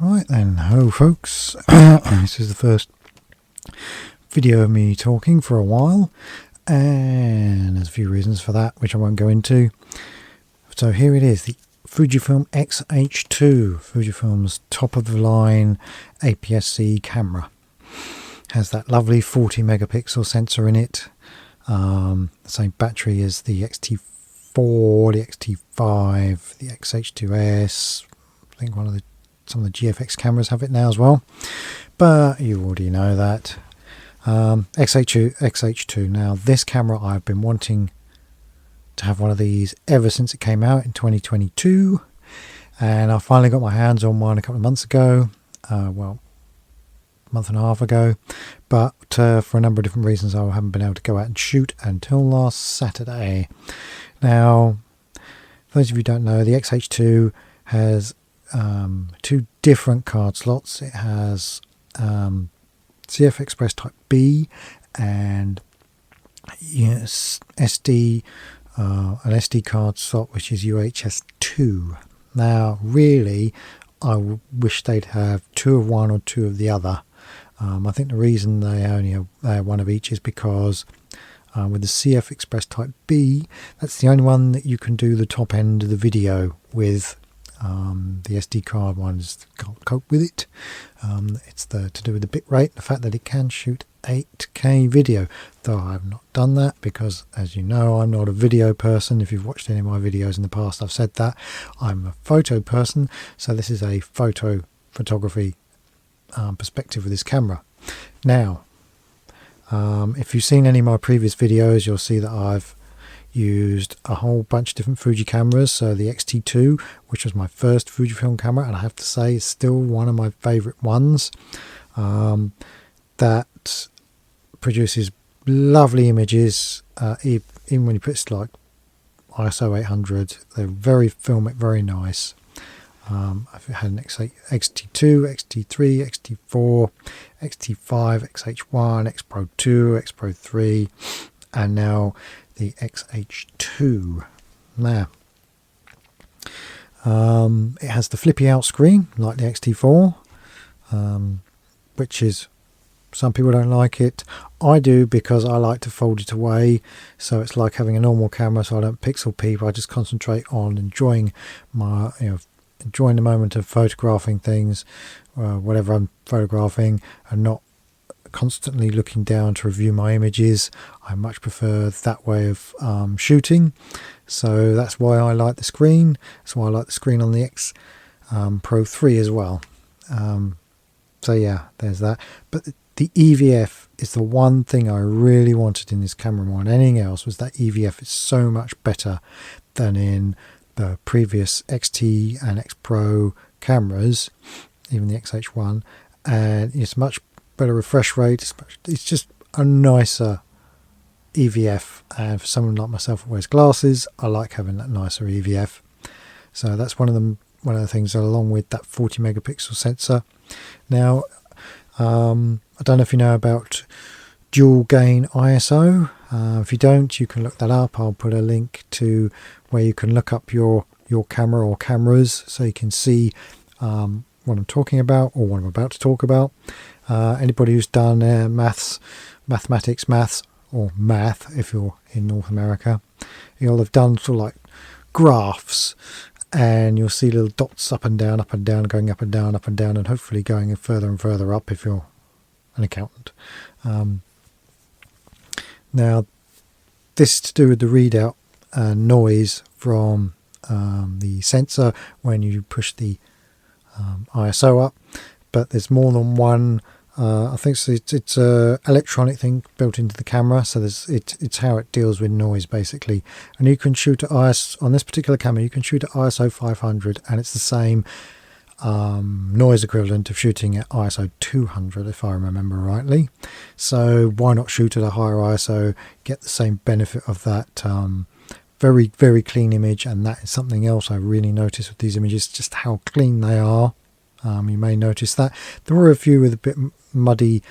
Right then, hello folks. This is the first video of me talking for a while, and there's a few reasons for that which I won't go into. So here it is, the Fujifilm X H2, Fujifilm's top of the line APS-C camera. Has that lovely 40 megapixel sensor in it, the same battery as the X-T4, the X-T5, the X H2S. I think some of the GFX cameras have it now as well, but you already know that. X H2. Now this camera, I've been wanting to have one of these ever since it came out in 2022, and I finally got my hands on one a couple of months ago, well, a month and a half ago, but for a number of different reasons I haven't been able to go out and shoot until last Saturday. Now, for those of you who don't know, the X H2 has two different card slots. It has CF Express Type B and SD, an SD card slot which is UHS 2. Now really I wish they'd have two of one or two of the other. I think the reason they only have one of each is because with the CF Express Type B, that's the only one that you can do the top end of the video with. The SD card ones can't cope with it. It's to do with the bit rate, the fact that it can shoot 8K video, though I've not done that because, as you know, I'm not a video person. If you've watched any of my videos in the past, I've said that I'm a photo person, so this is a photography perspective with this camera. Now, if you've seen any of my previous videos, you'll see that I've used a whole bunch of different Fuji cameras. So the X-T2, which was my first Fujifilm camera, and I have to say it's still one of my favorite ones, that produces lovely images, even when you put it like ISO 800. They're very filmic, very nice. I've had an X-T2, X-T3, X-T4, X-T5, X-H1, X-Pro 2, X-Pro 3, and now the X H2. Now, it has the flippy out screen like the X-T4, which is, some people don't like it. I do, because I like to fold it away, so it's like having a normal camera, so I don't pixel peep. I just concentrate on enjoying enjoying the moment of photographing things, whatever I'm photographing, and not constantly looking down to review my images. I much prefer that way of shooting, so that's why I like the screen. That's why I like the screen on the X Pro 3 as well. So yeah, there's that. But the EVF is the one thing I really wanted in this camera more than anything else. Was that EVF is so much better than in the previous XT and X Pro cameras, even the XH1, and it's much better refresh rate. It's just a nicer EVF, and for someone like myself who wears glasses, I like having that nicer EVF. So that's one of the things, along with that 40 megapixel sensor. Now, I don't know if you know about dual gain ISO. If you don't, you can look that up. I'll put a link to where you can look up your camera or cameras, so you can see what I'm talking about, or what I'm about to talk about. Anybody who's done maths, or math, if you're in North America, you'll have done sort of like graphs, and you'll see little dots up and down, going up and down, and hopefully going further and further up if you're an accountant. Now, this is to do with the readout noise from the sensor when you push the ISO up, but there's more than one. I think it's a electronic thing built into the camera, so it's how it deals with noise basically. And you can shoot at ISO on this particular camera. You can shoot at ISO 500, and it's the same noise equivalent of shooting at ISO 200, if I remember rightly. So why not shoot at a higher ISO, get the same benefit of that very, very clean image? And that is something else I really notice with these images, just how clean they are. You may notice that there were a few with a bit muddy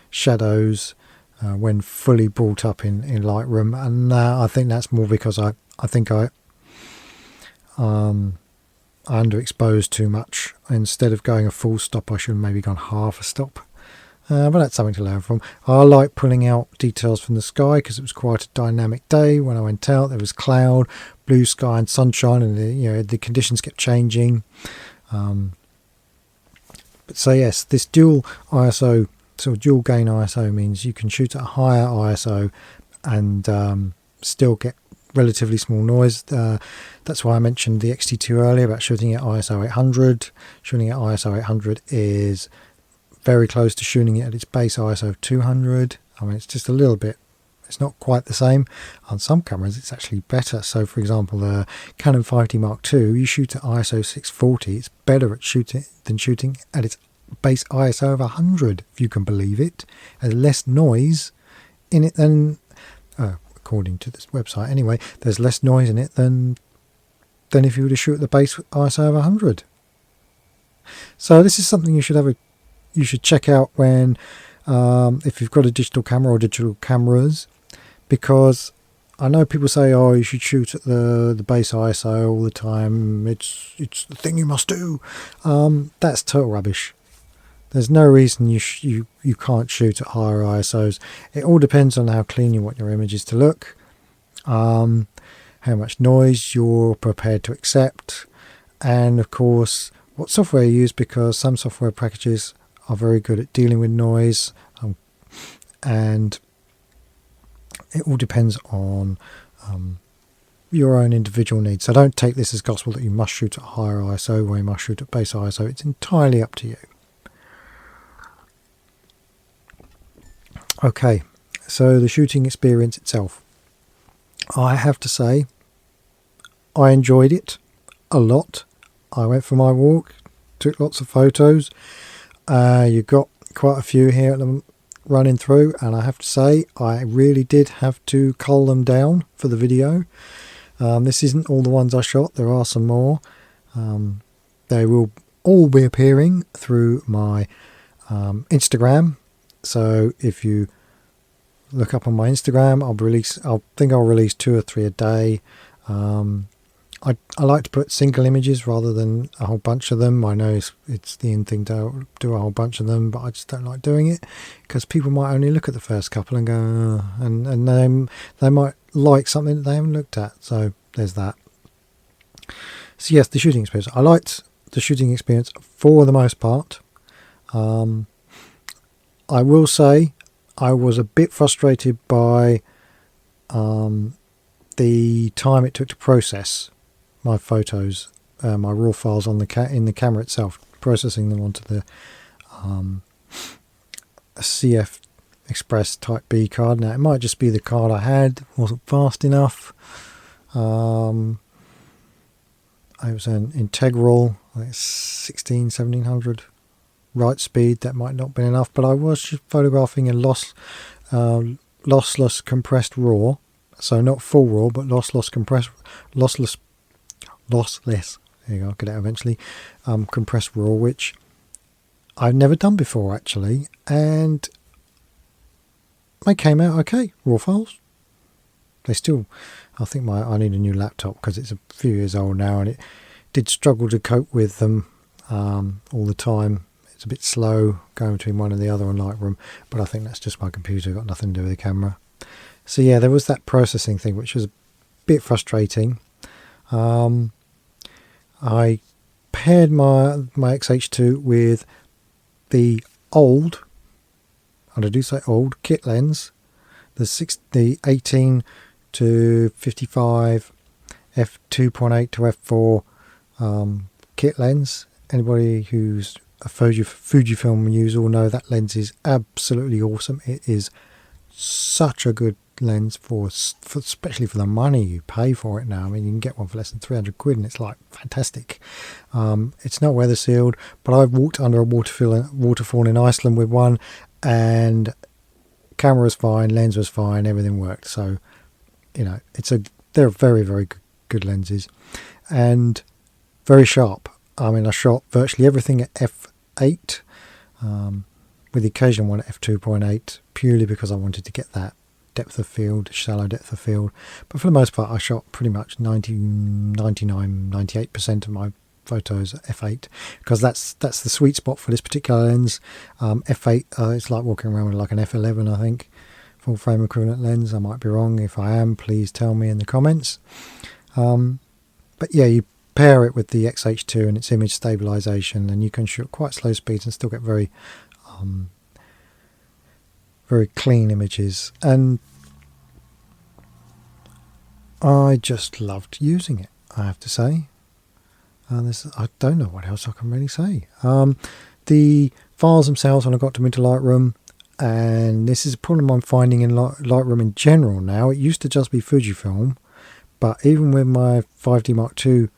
shadows when fully brought up in Lightroom, and I think that's more because I think underexposed too much. Instead of going a full stop, I should have maybe gone half a stop. But that's something to learn from. I like pulling out details from the sky because it was quite a dynamic day when I went out. There was cloud, blue sky and sunshine, and the conditions kept changing. So yes, this dual ISO, so dual gain ISO, means you can shoot at a higher ISO and still get relatively small noise. That's why I mentioned the X-T2 earlier about shooting at ISO 800. Shooting at ISO 800 is very close to shooting it at its base ISO of 200. I mean, it's just a little bit, it's not quite the same. On some cameras it's actually better. So for example, the Canon 5D Mark II, you shoot at ISO 640, it's better at shooting than shooting at its base ISO of 100, if you can believe it. There's less noise in it than, according to this website anyway, there's less noise in it than if you were to shoot at the base ISO of 100. So this is something you should check out when if you've got a digital camera or digital cameras, because I know people say, oh, you should shoot at the base ISO all the time, it's the thing you must do. That's total rubbish. There's no reason you can't shoot at higher ISOs. It all depends on how clean you want your images to look, how much noise you're prepared to accept, and of course what software you use, because some software packages are very good at dealing with noise, and it all depends on your own individual needs. So don't take this as gospel that you must shoot at higher ISO or you must shoot at base ISO. It's entirely up to you. Okay, so the shooting experience itself, I have to say I enjoyed it a lot. I went for my walk, took lots of photos. You've got quite a few here at the running through, and I have to say I really did have to cull them down for the video. This isn't all the ones I shot, there are some more. They will all be appearing through my Instagram. So if you look up on my Instagram, I'll release 2 or 3 a day. I like to put single images rather than a whole bunch of them. I know it's the in thing to do a whole bunch of them, but I just don't like doing it because people might only look at the first couple and go, and they might like something that they haven't looked at. So there's that. So yes, the shooting experience. I liked the shooting experience for the most part. I will say I was a bit frustrated by the time it took to process my photos, my raw files on in the camera itself, processing them onto the CF Express Type B card. Now it might just be the card I had wasn't fast enough. It was an integral, like 1700 write speed. That might not have been enough, but I was just photographing a lossless compressed raw, so not full raw, but lossless. There you go, I'll get it eventually. Compressed raw, which I've never done before actually, and they came out okay. Raw files. They still, I think I need a new laptop because it's a few years old now, and it did struggle to cope with them all the time. It's a bit slow going between one and the other on Lightroom, but I think that's just my computer, got nothing to do with the camera. So yeah, there was that processing thing, which was a bit frustrating. I paired my X H2 with the old, and I do say old, kit lens, the 18 to 55 f2.8 to f4 kit lens. Anybody who's a Fujifilm user will know that lens is absolutely awesome. It is such a good lens for especially for the money you pay for it now. I mean, you can get one for less than 300 quid and it's like fantastic. It's not weather sealed, but I've walked under a waterfall in Iceland with one, and camera was fine, lens was fine, everything worked. So you know, they're very, very good lenses and very sharp. I mean, I shot virtually everything at f8 with the occasional one at f2.8 purely because I wanted to get that depth of field, shallow depth of field. But for the most part, I shot pretty much 98% of my Photos f8, because that's the sweet spot for this particular lens. F8, it's like walking around with like an f11, I think, full frame equivalent lens. I might be wrong. If I am, please tell me in the comments. But yeah, you pair it with the X-H2 and its image stabilization, and you can shoot quite slow speeds and still get very very clean images. And I just loved using it, I have to say. I don't know what else I can really say. The files themselves, when I got them into Lightroom, and this is a problem I'm finding in Lightroom in general now. It used to just be Fujifilm, but even with my 5D Mark II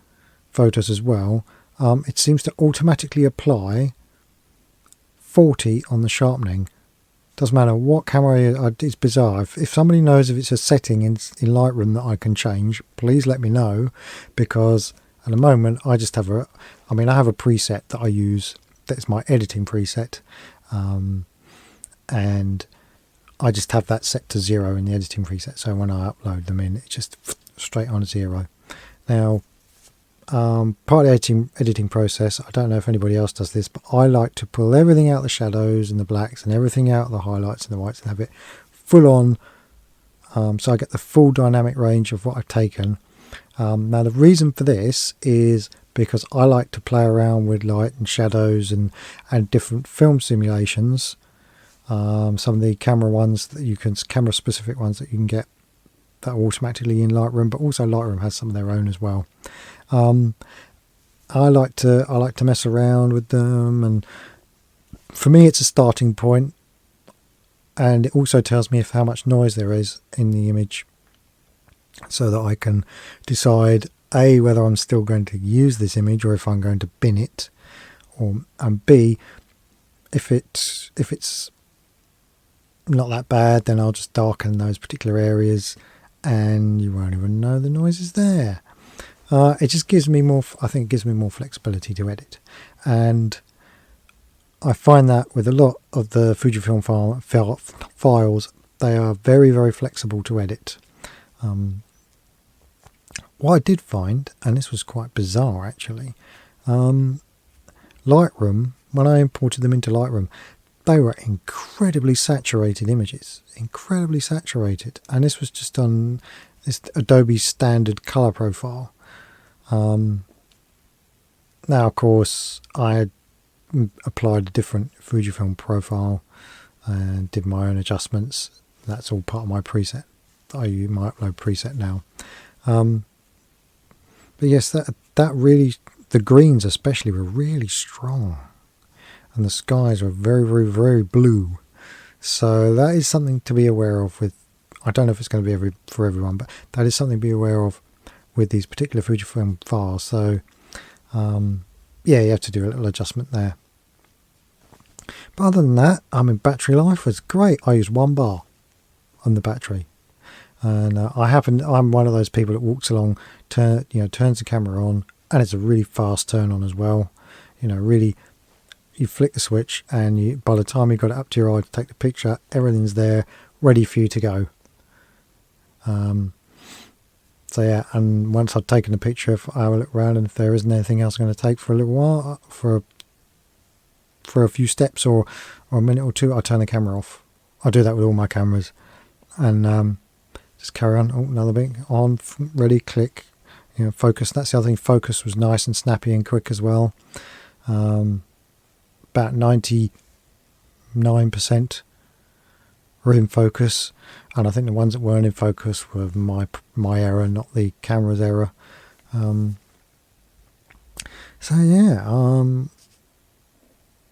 photos as well, it seems to automatically apply 40 on the sharpening. Doesn't matter what camera. It's bizarre. If somebody knows if it's a setting in Lightroom that I can change, please let me know, because at the moment I just have I have a preset that I use that's my editing preset, and I just have that set to 0 in the editing preset, so when I upload them in, it's just straight on 0. Now, part of the editing process, I don't know if anybody else does this, but I like to pull everything out, the shadows and the blacks and everything out, the highlights and the whites, and have it full on, so I get the full dynamic range of what I've taken. Now the reason for this is because I like to play around with light and shadows and different film simulations. Some of the camera specific ones that you can get that are automatically in Lightroom, but also Lightroom has some of their own as well. I like to mess around with them, and for me it's a starting point, and it also tells me how much noise there is in the image, so that I can decide A, whether I'm still going to use this image or if I'm going to bin it, and B, if it's not that bad, then I'll just darken those particular areas and you won't even know the noise is there. It just gives me more, I think it gives me more flexibility to edit, and I find that with a lot of the Fujifilm files, they are very, very flexible to edit. What I did find, and this was quite bizarre actually, Lightroom, when I imported them into Lightroom, they were incredibly saturated images, incredibly saturated, and this was just on this Adobe standard color profile. Now of course I had applied a different Fujifilm profile and did my own adjustments. That's all part of my preset. I use my upload preset now. But yes, that really, the greens especially were really strong, and the skies were very, very, very blue. So that is something to be aware of with, I don't know if it's going to be for everyone, but that is something to be aware of with these particular Fujifilm files. So yeah, you have to do a little adjustment there. But other than that, battery life was great. I used 1 bar on the battery, and I'm one of those people that walks along, turns the camera on, and it's a really fast turn on as well. Really, you flick the switch, and by the time you've got it up to your eye to take the picture, everything's there ready for you to go. So yeah, and once I've taken the picture, I will look around, and if there isn't anything else I'm going to take for a little while, for a few steps or a minute or two, I turn the camera off. I do that with all my cameras, and just carry on. Oh, another bit on, ready, click, focus. That's the other thing. Focus was nice and snappy and quick as well. About 99% were in focus, and I think the ones that weren't in focus were my error, not the camera's error. So yeah,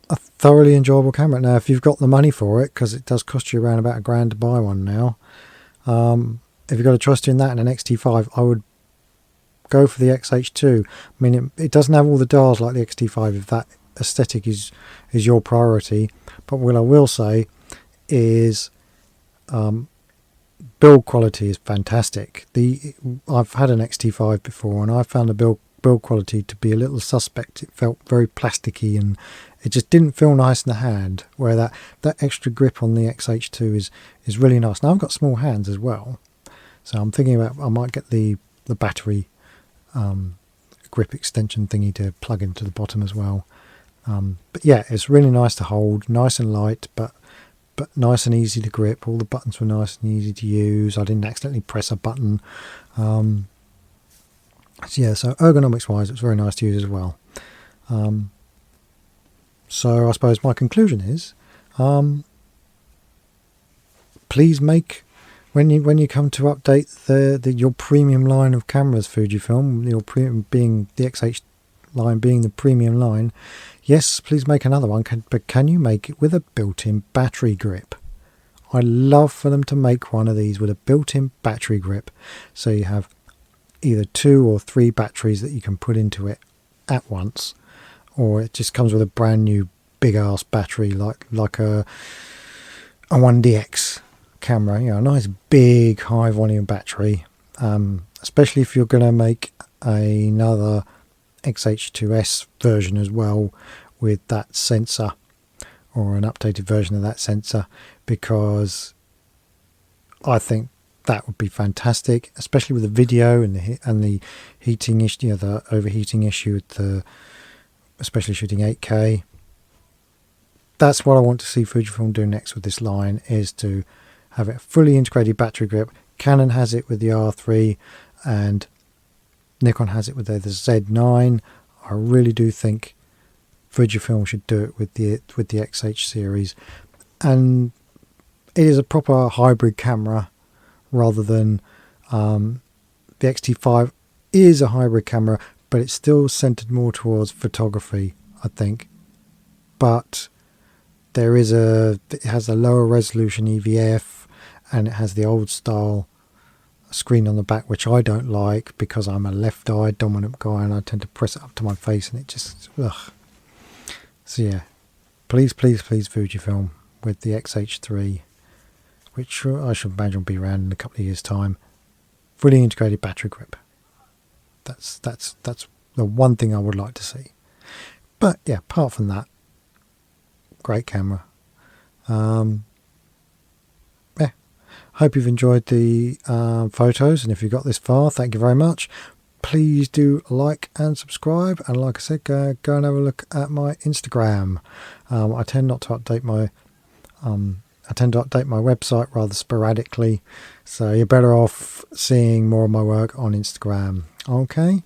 a thoroughly enjoyable camera. Now if you've got the money for it, because it does cost you around about £1,000 to buy one now, if you've got a trust in that and an X-T5, I would go for the X-H2. I mean, it doesn't have all the dials like the X-T5 if that aesthetic is your priority, but what I will say is build quality is fantastic. I've had an X-T5 before, and I found the build quality to be a little suspect. It felt very plasticky, and it just didn't feel nice in the hand, where that extra grip on the X-H2 is really nice. Now I've got small hands as well, so I'm thinking about I might get the battery grip extension thingy to plug into the bottom as well. But yeah, it's really nice to hold, nice and light, but nice and easy to grip. All the buttons were nice and easy to use. I didn't accidentally press a button. So yeah, so ergonomics wise, it's very nice to use as well. So I suppose my conclusion is, please make, when you come to update your premium line of cameras, Fujifilm, your premium being the XH line being the premium line, yes, please make another one, but can you make it with a built-in battery grip? I'd love for them to make one of these with a built-in battery grip, so you have either 2 or 3 batteries that you can put into it at once, or it just comes with a brand new big ass battery like a 1DX camera, you know, a nice big high volume battery, especially if you're going to make another XH2S version as well with that sensor, or an updated version of that sensor, because I think that would be fantastic, especially with the video and the heating issue, the overheating issue with the, especially shooting 8K. That's what I want to see Fujifilm do next with this line, is to have a fully integrated battery grip. Canon has it with the R3 and Nikon has it with the Z9. I really do think Fujifilm should do it with the XH series, and it is a proper hybrid camera rather than the X-T5 is a hybrid camera, but it's still centered more towards photography, I think. But it has a lower resolution EVF, and it has the old style screen on the back, which I don't like because I'm a left-eyed dominant guy and I tend to press it up to my face and it just, ugh. So yeah, please Fujifilm with the XH3, which I should imagine will be around in a couple of years' time, fully integrated battery grip. That's the one thing I would like to see. But yeah, apart from that, great camera. Yeah, hope you've enjoyed the photos, and if you got this far, thank you very much. Please do like and subscribe, and like I said, go and have a look at my Instagram. I tend to update my website rather sporadically, so you're better off seeing more of my work on Instagram. Okay,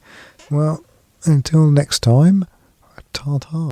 well, until next time, ta-ta.